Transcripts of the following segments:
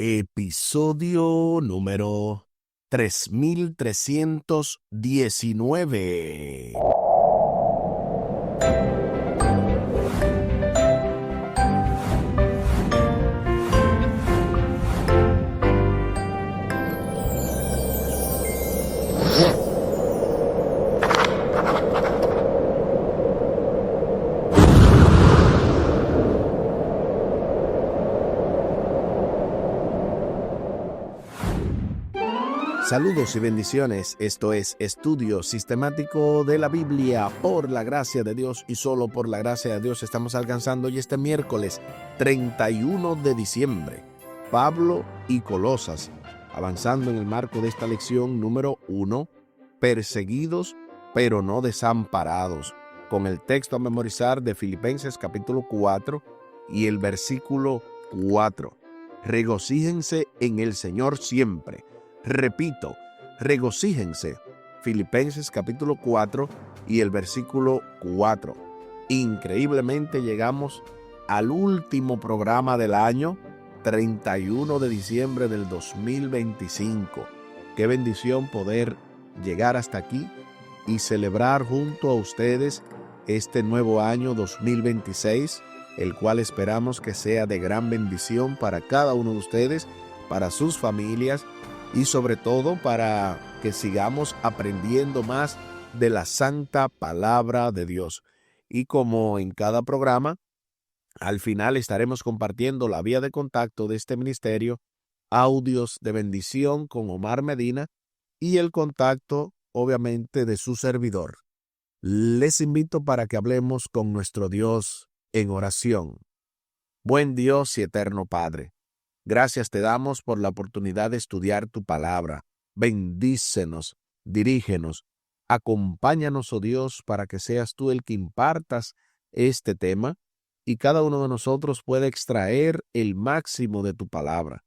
Episodio número 3319. Saludos y bendiciones. Esto es Estudio Sistemático de la Biblia por la gracia de Dios y solo por la gracia de Dios estamos alcanzando hoy este miércoles 31 de diciembre. Pablo y Colosas, avanzando en el marco de esta lección número 1, perseguidos pero no desamparados, con el texto a memorizar de Filipenses capítulo 4 y el versículo 4. Regocíjense en el Señor siempre. Repito, regocíjense. Filipenses capítulo 4 y el versículo 4. Increíblemente llegamos al último programa del año, 31 de diciembre del 2025. Qué bendición poder llegar hasta aquí y celebrar junto a ustedes este nuevo año 2026, el cual esperamos que sea de gran bendición para cada uno de ustedes, para sus familias, y sobre todo para que sigamos aprendiendo más de la santa palabra de Dios. Y como en cada programa, al final estaremos compartiendo la vía de contacto de este ministerio, audios de bendición con Omar Medina y el contacto, obviamente, de su servidor. Les invito para que hablemos con nuestro Dios en oración. Buen Dios y eterno Padre, gracias te damos por la oportunidad de estudiar tu palabra. Bendícenos, dirígenos, acompáñanos, oh Dios, para que seas tú el que impartas este tema y cada uno de nosotros pueda extraer el máximo de tu palabra,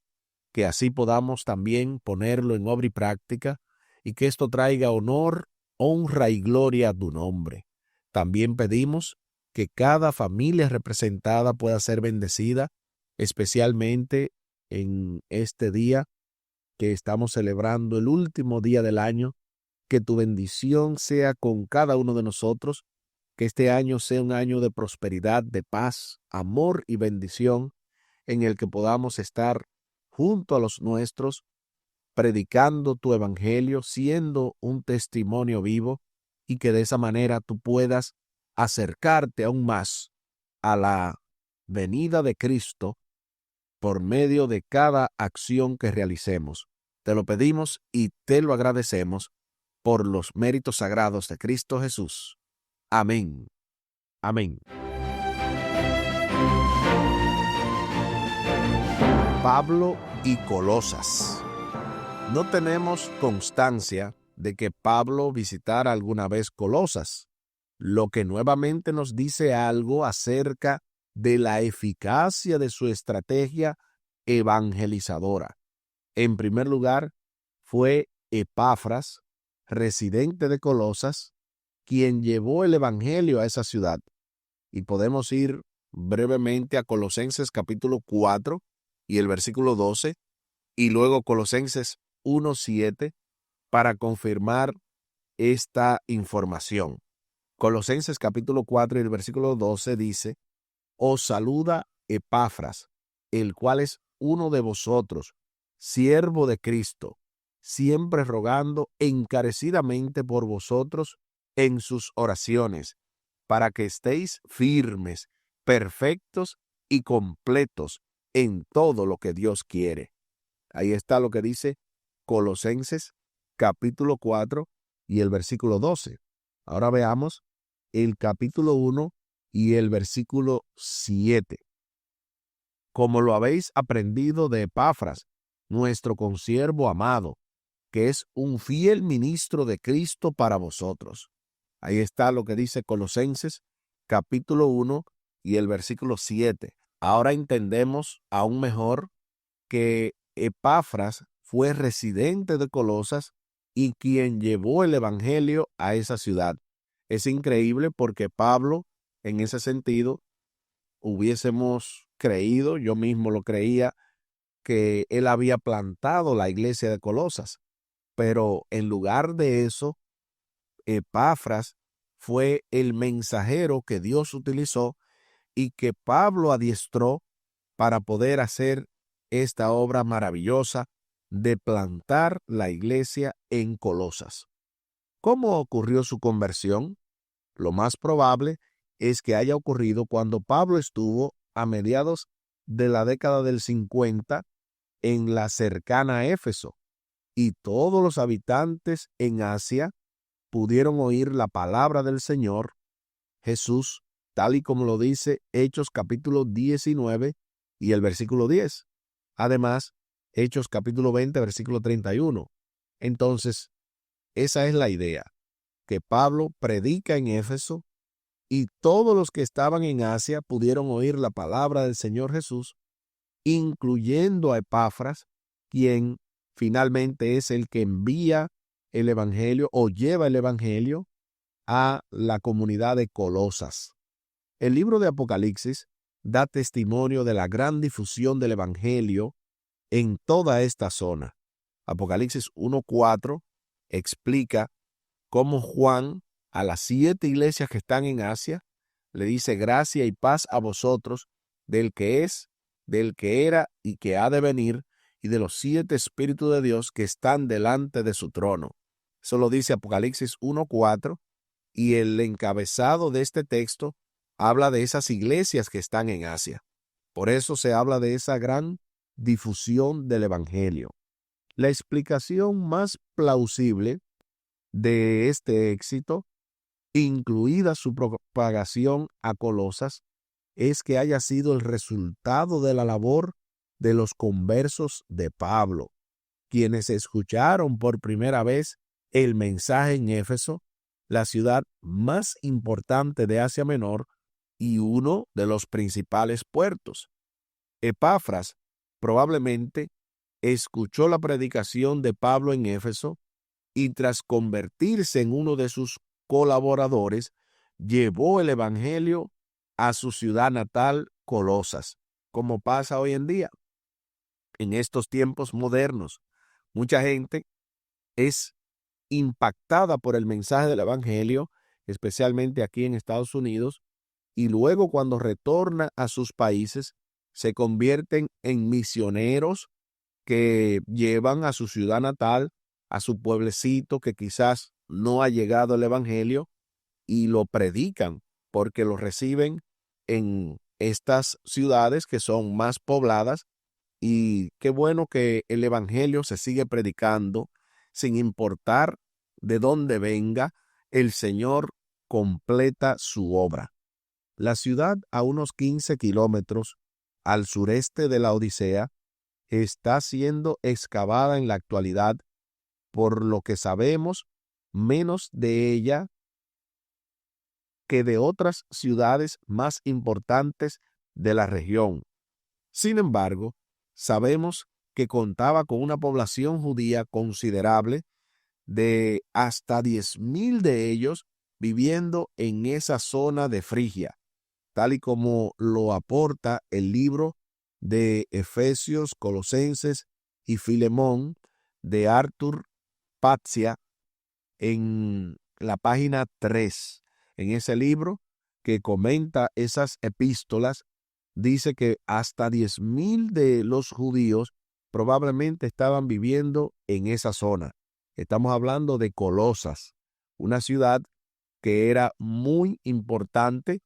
que así podamos también ponerlo en obra y práctica y que esto traiga honor, honra y gloria a tu nombre. También pedimos que cada familia representada pueda ser bendecida, especialmente en este día que estamos celebrando, el último día del año. Que tu bendición sea con cada uno de nosotros, que este año sea un año de prosperidad, de paz, amor y bendición, en el que podamos estar junto a los nuestros, predicando tu evangelio, siendo un testimonio vivo, y que de esa manera tú puedas acercarte aún más a la venida de Cristo por medio de cada acción que realicemos. Te lo pedimos y te lo agradecemos por los méritos sagrados de Cristo Jesús. Amén. Amén. Pablo y Colosas. No tenemos constancia de que Pablo visitara alguna vez Colosas, lo que nuevamente nos dice algo acerca de la eficacia de su estrategia evangelizadora. En primer lugar, fue Epafras, residente de Colosas, quien llevó el evangelio a esa ciudad. Y podemos ir brevemente a Colosenses capítulo 4 y el versículo 12, y luego Colosenses 1:7 para confirmar esta información. Colosenses capítulo 4 y el versículo 12 dice: Os saluda Epafras, el cual es uno de vosotros, siervo de Cristo, siempre rogando encarecidamente por vosotros en sus oraciones, para que estéis firmes, perfectos y completos en todo lo que Dios quiere. Ahí está lo que dice Colosenses capítulo 4 y el versículo 12. Ahora veamos el capítulo 1 y el versículo 7. Como lo habéis aprendido de Epafras, nuestro consiervo amado, que es un fiel ministro de Cristo para vosotros. Ahí está lo que dice Colosenses capítulo 1 y el versículo 7. Ahora entendemos aún mejor que Epafras fue residente de Colosas y quien llevó el evangelio a esa ciudad. Es increíble porque Pablo, en ese sentido, hubiésemos creído, yo mismo lo creía, que él había plantado la iglesia de Colosas, pero en lugar de eso, Epafras fue el mensajero que Dios utilizó y que Pablo adiestró para poder hacer esta obra maravillosa de plantar la iglesia en Colosas. ¿Cómo ocurrió su conversión? Lo más probable es que haya ocurrido cuando Pablo estuvo a mediados de la década del 50 en la cercana Éfeso, y todos los habitantes en Asia pudieron oír la palabra del Señor Jesús, tal y como lo dice Hechos capítulo 19 y el versículo 10. Además, Hechos capítulo 20, versículo 31. Entonces, esa es la idea, que Pablo predica en Éfeso y todos los que estaban en Asia pudieron oír la palabra del Señor Jesús, incluyendo a Epafras, quien finalmente es el que envía el evangelio o lleva el evangelio a la comunidad de Colosas. El libro de Apocalipsis da testimonio de la gran difusión del evangelio en toda esta zona. Apocalipsis 1:4 explica cómo Juan a las 7 iglesias que están en Asia le dice: gracia y paz a vosotros, del que es, del que era y que ha de venir, y de los 7 espíritus de Dios que están delante de su trono. Eso lo dice Apocalipsis 1:4, y el encabezado de este texto habla de esas iglesias que están en Asia. Por eso se habla de esa gran difusión del evangelio. La explicación más plausible de este éxito, incluida su propagación a Colosas, es que haya sido el resultado de la labor de los conversos de Pablo, quienes escucharon por primera vez el mensaje en Éfeso, la ciudad más importante de Asia Menor y uno de los principales puertos. Epafras probablemente escuchó la predicación de Pablo en Éfeso y tras convertirse en uno de sus colaboradores, llevó el evangelio a su ciudad natal, Colosas, como pasa hoy en día. En estos tiempos modernos, mucha gente es impactada por el mensaje del evangelio, especialmente aquí en Estados Unidos, y luego cuando retorna a sus países, se convierten en misioneros que llevan a su ciudad natal, a su pueblecito que quizás no ha llegado el evangelio, y lo predican porque lo reciben en estas ciudades que son más pobladas. Y qué bueno que el evangelio se sigue predicando sin importar de dónde venga. El Señor completa su obra. La ciudad, a unos 15 kilómetros al sureste de la Odisea, está siendo excavada en la actualidad. Por lo que sabemos menos de ella que de otras ciudades más importantes de la región. Sin embargo, sabemos que contaba con una población judía considerable, de hasta 10,000 de ellos viviendo en esa zona de Frigia, tal y como lo aporta el libro de Efesios, Colosenses y Filemón de Arthur Patzia en la página 3. En ese libro que comenta esas epístolas, dice que hasta 10,000 de los judíos probablemente estaban viviendo en esa zona. Estamos hablando de Colosas, una ciudad que era muy importante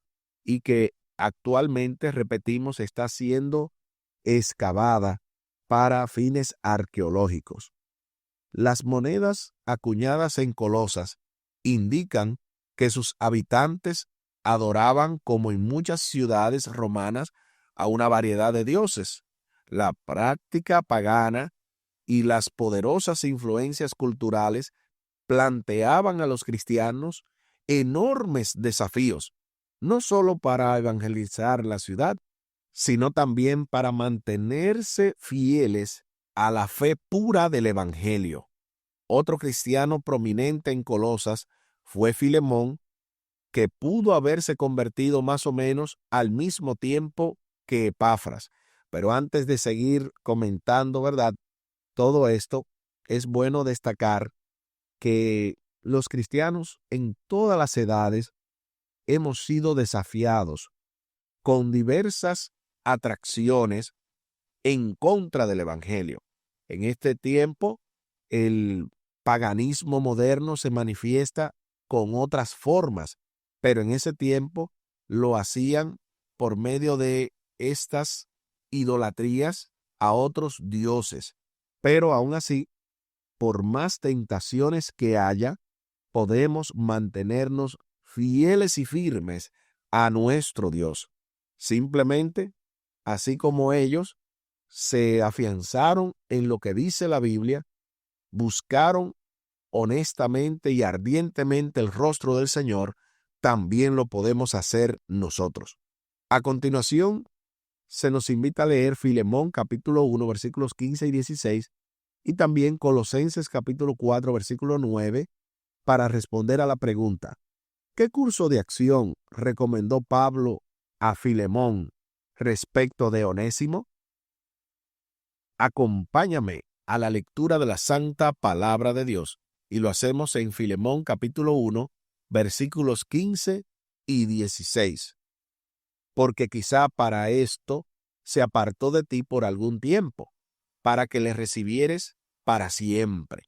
y que actualmente, repetimos, está siendo excavada para fines arqueológicos. Las monedas acuñadas en Colosas indican que sus habitantes adoraban, como en muchas ciudades romanas, a una variedad de dioses. La práctica pagana y las poderosas influencias culturales planteaban a los cristianos enormes desafíos, no solo para evangelizar la ciudad, sino también para mantenerse fieles a la fe pura del evangelio. Otro cristiano prominente en Colosas fue Filemón, que pudo haberse convertido más o menos al mismo tiempo que Epafras. Pero antes de seguir comentando, ¿verdad? Todo esto, es bueno destacar que los cristianos en todas las edades hemos sido desafiados con diversas atracciones en contra del evangelio. En este tiempo, el paganismo moderno se manifiesta con otras formas, pero en ese tiempo lo hacían por medio de estas idolatrías a otros dioses. Pero aún así, por más tentaciones que haya, podemos mantenernos fieles y firmes a nuestro Dios. Simplemente, así como ellos se afianzaron en lo que dice la Biblia, buscaron honestamente y ardientemente el rostro del Señor, también lo podemos hacer nosotros. A continuación, se nos invita a leer Filemón capítulo 1, versículos 15 y 16, y también Colosenses capítulo 4, versículo 9, para responder a la pregunta: ¿qué curso de acción recomendó Pablo a Filemón respecto de Onésimo? Acompáñame a la lectura de la santa palabra de Dios, y lo hacemos en Filemón capítulo 1, versículos 15 y 16. Porque quizá para esto se apartó de ti por algún tiempo, para que le recibieres para siempre,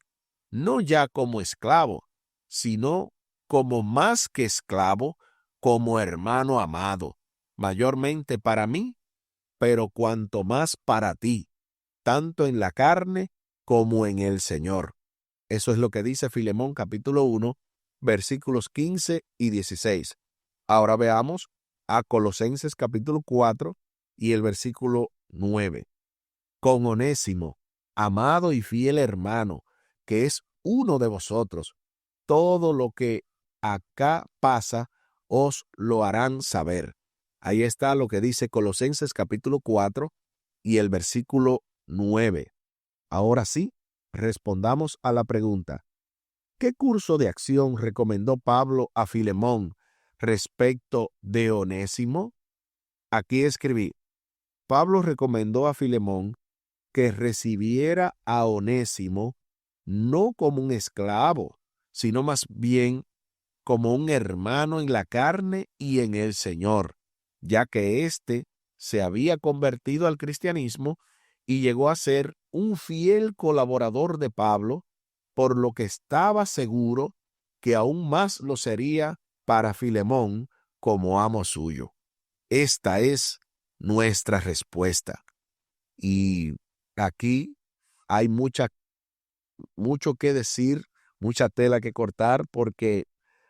no ya como esclavo, sino como más que esclavo, como hermano amado, mayormente para mí, pero cuanto más para ti, tanto en la carne como en el Señor. Eso es lo que dice Filemón capítulo 1, versículos 15 y 16. Ahora veamos a Colosenses capítulo 4 y el versículo 9. Con Onésimo, amado y fiel hermano, que es uno de vosotros, todo lo que acá pasa os lo harán saber. Ahí está lo que dice Colosenses capítulo 4 y el versículo 9. Ahora sí, respondamos a la pregunta: ¿qué curso de acción recomendó Pablo a Filemón respecto de Onésimo? Aquí escribí: Pablo recomendó a Filemón que recibiera a Onésimo no como un esclavo, sino más bien como un hermano en la carne y en el Señor, ya que éste se había convertido al cristianismo y llegó a ser un fiel colaborador de Pablo, por lo que estaba seguro que aún más lo sería para Filemón como amo suyo. Esta es nuestra respuesta. Y aquí hay mucho que decir, mucha tela que cortar, porque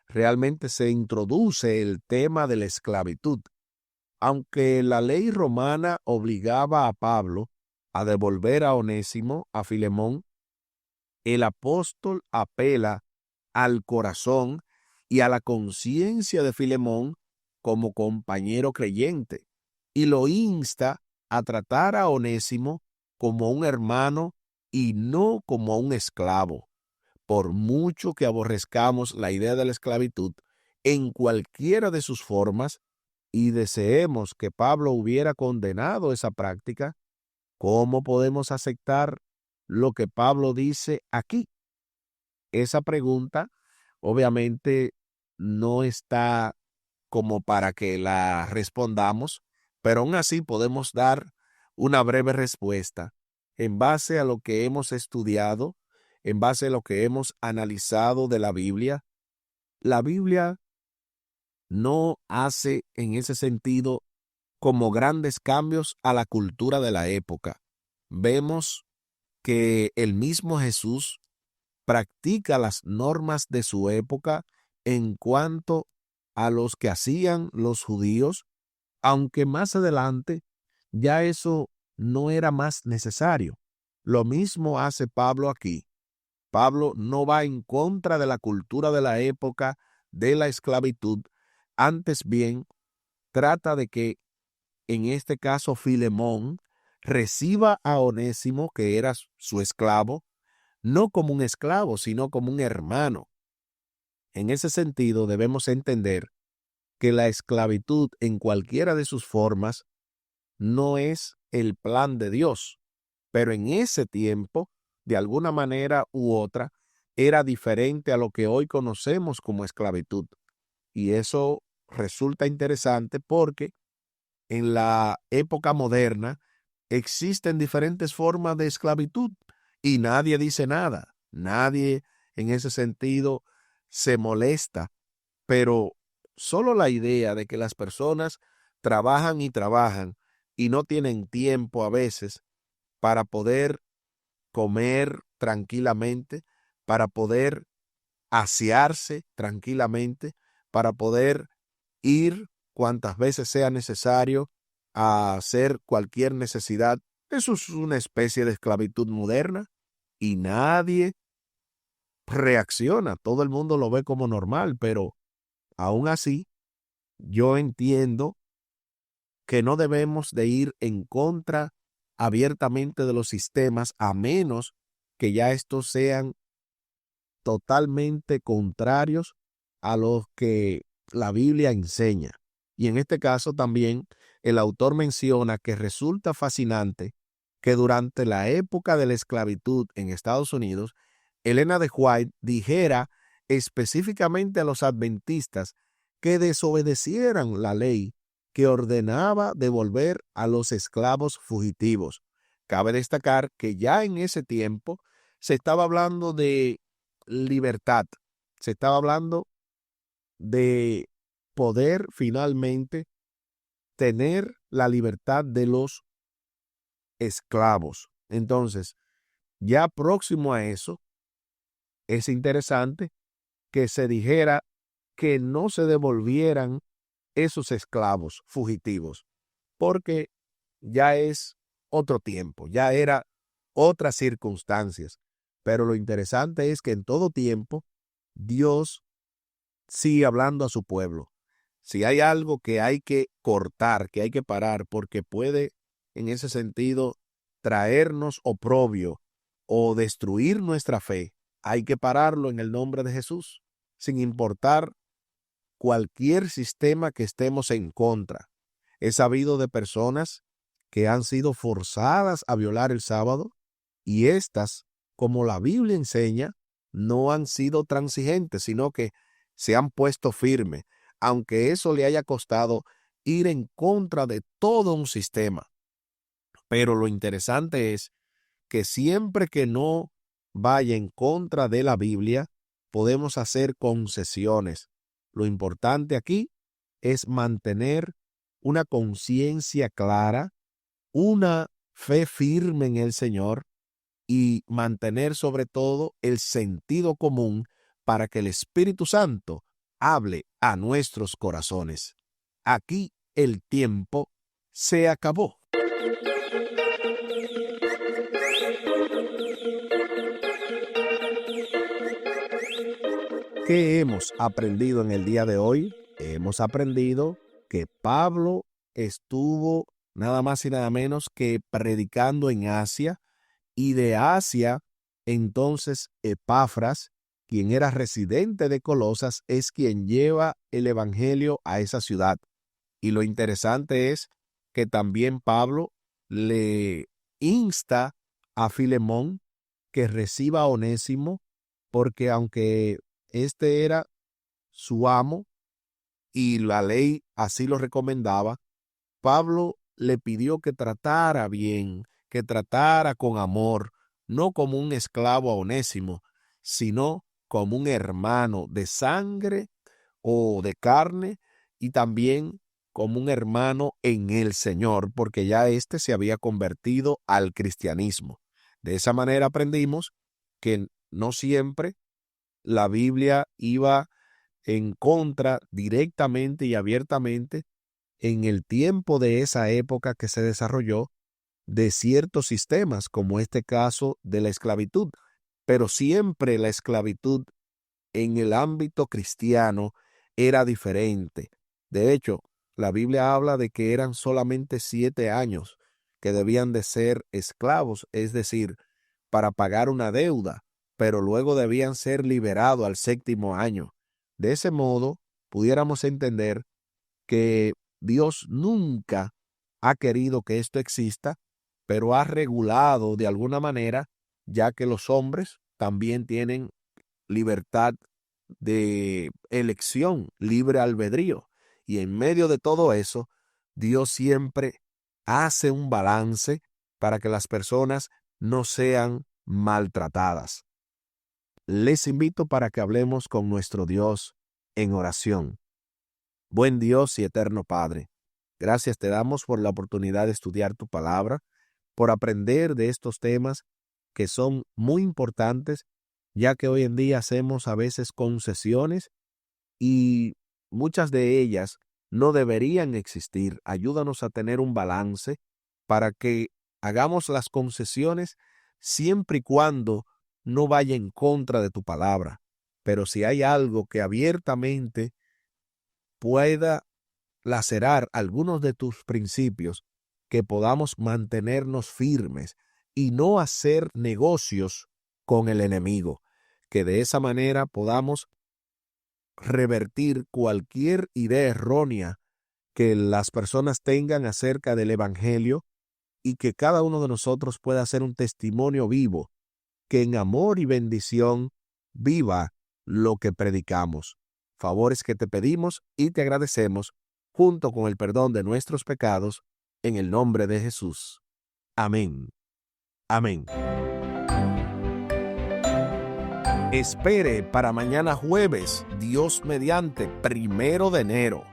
realmente se introduce el tema de la esclavitud. Aunque la ley romana obligaba a Pablo a devolver a Onésimo a Filemón, el apóstol apela al corazón y a la conciencia de Filemón como compañero creyente, y lo insta a tratar a Onésimo como un hermano y no como un esclavo. Por mucho que aborrezcamos la idea de la esclavitud en cualquiera de sus formas y deseemos que Pablo hubiera condenado esa práctica, ¿cómo podemos aceptar lo que Pablo dice aquí? Esa pregunta obviamente no está como para que la respondamos, pero aún así podemos dar una breve respuesta en base a lo que hemos estudiado, en base a lo que hemos analizado de la Biblia. La Biblia no hace en ese sentido como grandes cambios a la cultura de la época. Vemos que el mismo Jesús practica las normas de su época en cuanto a los que hacían los judíos, aunque más adelante ya eso no era más necesario. Lo mismo hace Pablo aquí. Pablo no va en contra de la cultura de la época de la esclavitud, antes bien trata de que, en este caso, Filemón reciba a Onésimo, que era su esclavo, no como un esclavo, sino como un hermano. En ese sentido, debemos entender que la esclavitud en cualquiera de sus formas no es el plan de Dios. Pero en ese tiempo, de alguna manera u otra, era diferente a lo que hoy conocemos como esclavitud. Y eso resulta interesante porque en la época moderna existen diferentes formas de esclavitud y nadie dice nada. Nadie en ese sentido se molesta, pero solo la idea de que las personas trabajan y no tienen tiempo a veces para poder comer tranquilamente, para poder asearse tranquilamente, para poder ir cuantas veces sea necesario a hacer cualquier necesidad. Eso es una especie de esclavitud moderna y nadie reacciona. Todo el mundo lo ve como normal, pero aún así yo entiendo que no debemos de ir en contra abiertamente de los sistemas a menos que ya estos sean totalmente contrarios a los que la Biblia enseña. Y en este caso también el autor menciona que resulta fascinante que durante la época de la esclavitud en Estados Unidos, Elena de White dijera específicamente a los adventistas que desobedecieran la ley que ordenaba devolver a los esclavos fugitivos. Cabe destacar que ya en ese tiempo se estaba hablando de libertad. Se estaba hablando de poder finalmente tener la libertad de los esclavos. Entonces, ya próximo a eso, es interesante que se dijera que no se devolvieran esos esclavos fugitivos, porque ya es otro tiempo, ya era otras circunstancias. Pero lo interesante es que en todo tiempo Dios sigue hablando a su pueblo. Si hay algo que hay que cortar, que hay que parar, porque puede en ese sentido traernos oprobio o destruir nuestra fe, hay que pararlo en el nombre de Jesús, sin importar cualquier sistema que estemos en contra. He sabido de personas que han sido forzadas a violar el sábado y estas, como la Biblia enseña, no han sido transigentes, sino que se han puesto firme, aunque eso le haya costado ir en contra de todo un sistema. Pero lo interesante es que siempre que no vaya en contra de la Biblia, podemos hacer concesiones. Lo importante aquí es mantener una conciencia clara, una fe firme en el Señor y mantener sobre todo el sentido común para que el Espíritu Santo hable a nuestros corazones. Aquí el tiempo se acabó. ¿Qué hemos aprendido en el día de hoy? Hemos aprendido que Pablo estuvo nada más y nada menos que predicando en Asia, y de Asia, entonces Epafras, quien era residente de Colosas, es quien lleva el evangelio a esa ciudad. Y lo interesante es que también Pablo le insta a Filemón que reciba a Onésimo, porque aunque este era su amo y la ley así lo recomendaba, Pablo le pidió que tratara bien, que tratara con amor, no como un esclavo a Onésimo, sino como un hermano de sangre o de carne, y también como un hermano en el Señor, porque ya éste se había convertido al cristianismo. De esa manera aprendimos que no siempre la Biblia iba en contra directamente y abiertamente en el tiempo de esa época que se desarrolló de ciertos sistemas, como este caso de la esclavitud, pero siempre la esclavitud en el ámbito cristiano era diferente. De hecho, la Biblia habla de que eran solamente 7 años que debían de ser esclavos, es decir, para pagar una deuda, pero luego debían ser liberados al 7º año. De ese modo, pudiéramos entender que Dios nunca ha querido que esto exista, pero ha regulado de alguna manera, ya que los hombres también tienen libertad de elección, libre albedrío. Y en medio de todo eso, Dios siempre hace un balance para que las personas no sean maltratadas. Les invito para que hablemos con nuestro Dios en oración. Buen Dios y eterno Padre, gracias te damos por la oportunidad de estudiar tu palabra, por aprender de estos temas que son muy importantes, ya que hoy en día hacemos a veces concesiones y muchas de ellas no deberían existir. Ayúdanos a tener un balance para que hagamos las concesiones siempre y cuando no vaya en contra de tu palabra. Pero si hay algo que abiertamente pueda lacerar algunos de tus principios, que podamos mantenernos firmes y no hacer negocios con el enemigo, que de esa manera podamos revertir cualquier idea errónea que las personas tengan acerca del evangelio y que cada uno de nosotros pueda ser un testimonio vivo, que en amor y bendición viva lo que predicamos. Favores que te pedimos y te agradecemos, junto con el perdón de nuestros pecados, en el nombre de Jesús. Amén. Amén. Espere para mañana jueves, Dios mediante, 1 de enero,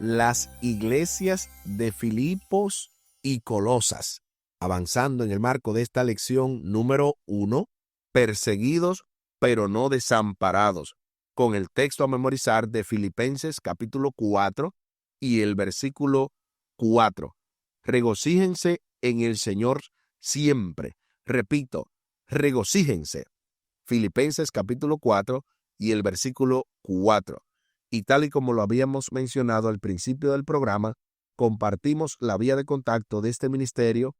las iglesias de Filipos y Colosas, avanzando en el marco de esta lección número 1, perseguidos pero no desamparados, con el texto a memorizar de Filipenses capítulo 4 y el versículo 4. Regocíjense en el Señor siempre. Repito, regocíjense. Filipenses capítulo 4 y el versículo 4. Y tal y como lo habíamos mencionado al principio del programa, compartimos la vía de contacto de este ministerio,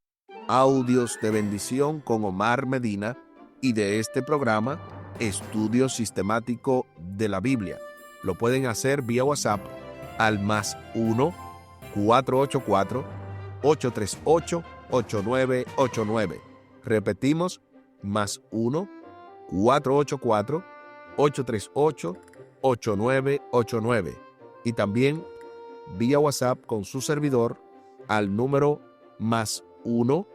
Audios de Bendición con Omar Medina, y de este programa, Estudio Sistemático de la Biblia. Lo pueden hacer vía WhatsApp al +1 484 838 8989. Repetimos, +1 484 838 8989. Y también vía WhatsApp con su servidor al número +1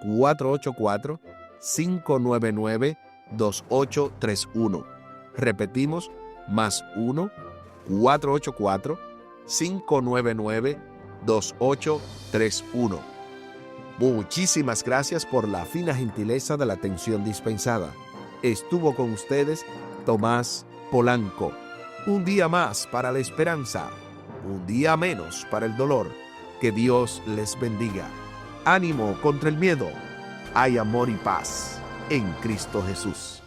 484 599 2831. Repetimos, +1 484 599 2831. Muchísimas gracias por la fina gentileza de la atención dispensada. Estuvo con ustedes Tomás Polanco. Un día más para la esperanza, un día menos para el dolor. Que Dios les bendiga. Ánimo contra el miedo. Hay amor y paz en Cristo Jesús.